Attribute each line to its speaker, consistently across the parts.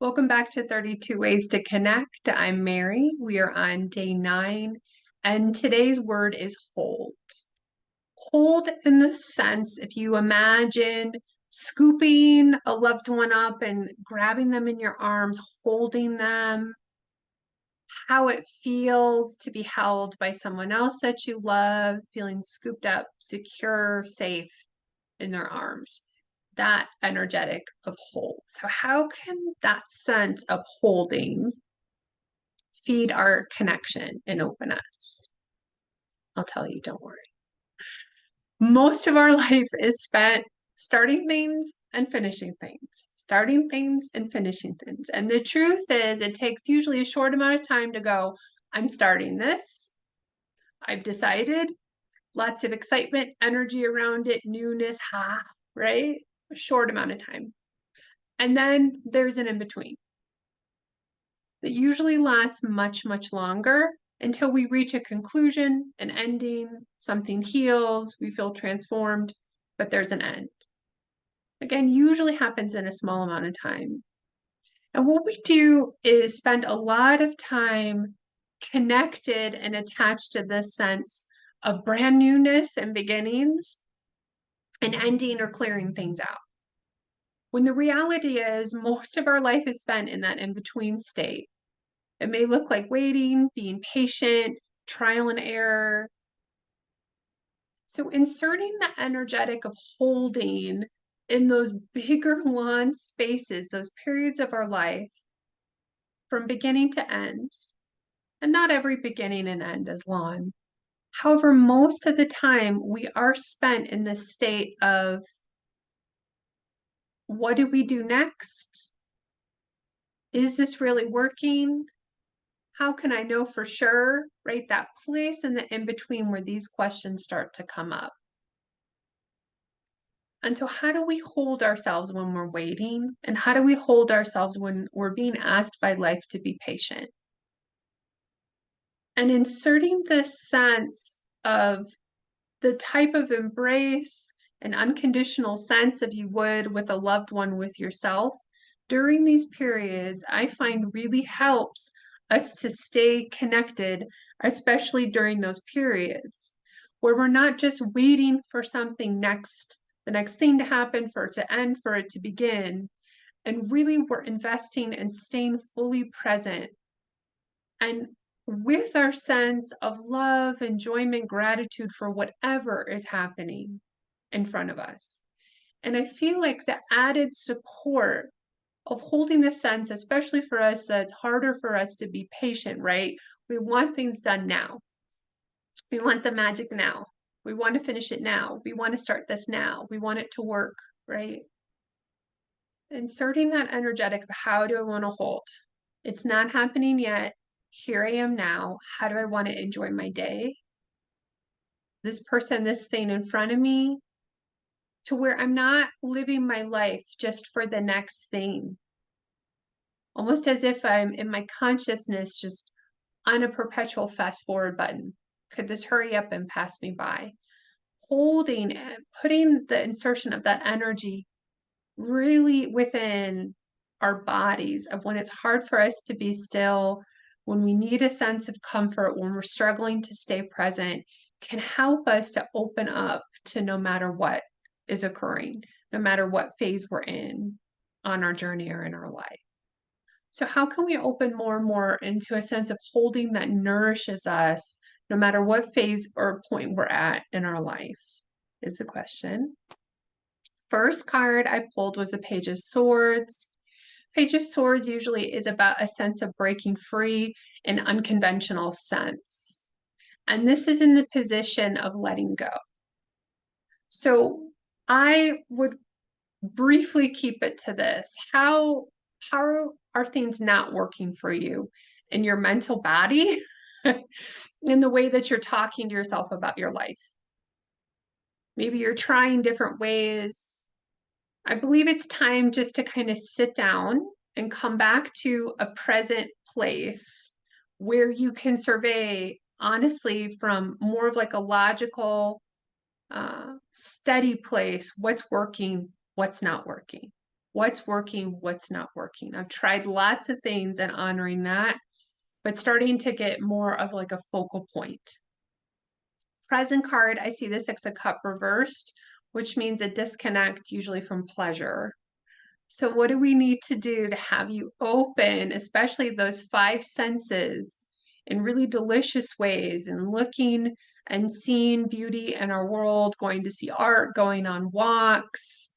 Speaker 1: Welcome back to 32 Ways to Connect. I'm Mary. We are on day 9, and today's word is hold. Hold in the sense, if you imagine scooping a loved one up and grabbing them in your arms, holding them, how it feels to be held by someone else that you love, feeling scooped up, secure, safe in their arms. That energetic of hold. So how can that sense of holding feed our connection and open us? I'll tell you, don't worry. Most of our life is spent starting things and finishing things, starting things and finishing things. And the truth is, it takes usually a short amount of time to go, I'm starting this. I've decided, lots of excitement, energy around it, newness, right? A short amount of time. And then there's an in-between that usually lasts much, much longer until we reach a conclusion, an ending, something heals, we feel transformed, but there's an end. Again, usually happens in a small amount of time. And what we do is spend a lot of time connected and attached to this sense of brand newness and beginnings and ending or clearing things out. When the reality is most of our life is spent in that in-between state. It may look like waiting, being patient, trial and error. So inserting the energetic of holding in those bigger lawn spaces, those periods of our life from beginning to end, and not every beginning and end is lawn. However, most of the time we are spent in this state of what do we do next? Is this really working? How can I know for sure, right? That place in the in-between where these questions start to come up. And so how do we hold ourselves when we're waiting? And how do we hold ourselves when we're being asked by life to be patient? And inserting this sense of the type of embrace and unconditional sense of you would with a loved one, with yourself, during these periods, I find really helps us to stay connected, especially during those periods where we're not just waiting for something next, the next thing to happen, for it to end, for it to begin. And really, we're investing and staying fully present. And with our sense of love, enjoyment, gratitude for whatever is happening in front of us. And I feel like the added support of holding the sense, especially for us, that's harder for us to be patient, right? We want things done now. We want the magic now. We want to finish it now. We want to start this now. We want it to work, right? Inserting that energetic of how do I want to hold? It's not happening yet. Here I am now. How do I want to enjoy my day? This person, this thing in front of me, to where I'm not living my life just for the next thing. Almost as if I'm in my consciousness just on a perpetual fast forward button. Could this hurry up and pass me by? Holding it, putting the insertion of that energy really within our bodies, of when it's hard for us to be still, when we need a sense of comfort, when we're struggling to stay present, can help us to open up to no matter what is occurring, no matter what phase we're in on our journey or in our life. So how can we open more and more into a sense of holding that nourishes us, no matter what phase or point we're at in our life, is the question. First card I pulled was a Page of Swords. Page of Swords usually is about a sense of breaking free in unconventional sense. And this is in the position of letting go. So I would briefly keep it to this. How are things not working for you in your mental body, in the way that you're talking to yourself about your life? Maybe you're trying different ways. I believe it's time just to kind of sit down and come back to a present place where you can survey honestly from more of like a logical, steady place, what's working, what's not working. what's working, what's not working. I've tried lots of things and honoring that, but starting to get more of like a focal point. Present card, I see this as a cup reversed, which means a disconnect usually from pleasure. So, what do we need to do to have you open, especially those five senses, in really delicious ways and looking and seeing beauty in our world, going to see art, going on walks,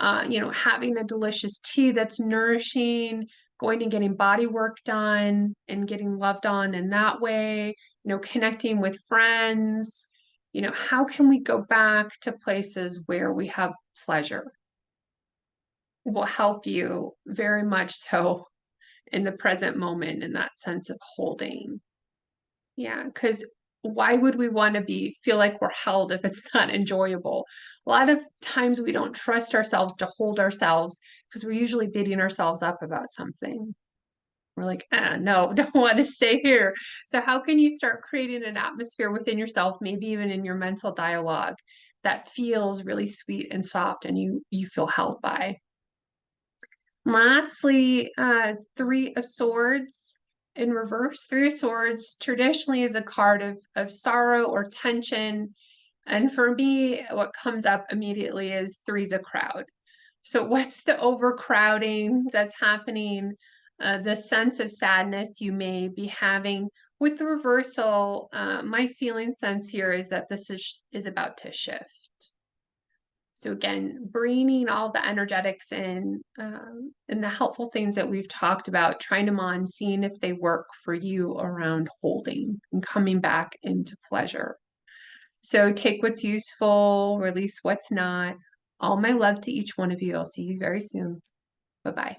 Speaker 1: having a delicious tea that's nourishing, going and getting body work done and getting loved on in that way, connecting with friends. How can we go back to places where we have pleasure? Will help you very much so in the present moment in that sense of holding. Yeah, because why would we want to feel like we're held if it's not enjoyable? A lot of times we don't trust ourselves to hold ourselves because we're usually beating ourselves up about something. We're like, no, don't want to stay here. So how can you start creating an atmosphere within yourself, maybe even in your mental dialogue, that feels really sweet and soft and you feel held by? Lastly, Three of Swords in reverse. Three of Swords traditionally is a card of sorrow or tension. And for me, what comes up immediately is three's a crowd. So, what's the overcrowding that's happening? The sense of sadness you may be having with the reversal. My feeling sense here is that this is about to shift. So again, bringing all the energetics in and the helpful things that we've talked about, trying them on, seeing if they work for you around holding and coming back into pleasure. So take what's useful, release what's not. All my love to each one of you. I'll see you very soon. Bye-bye.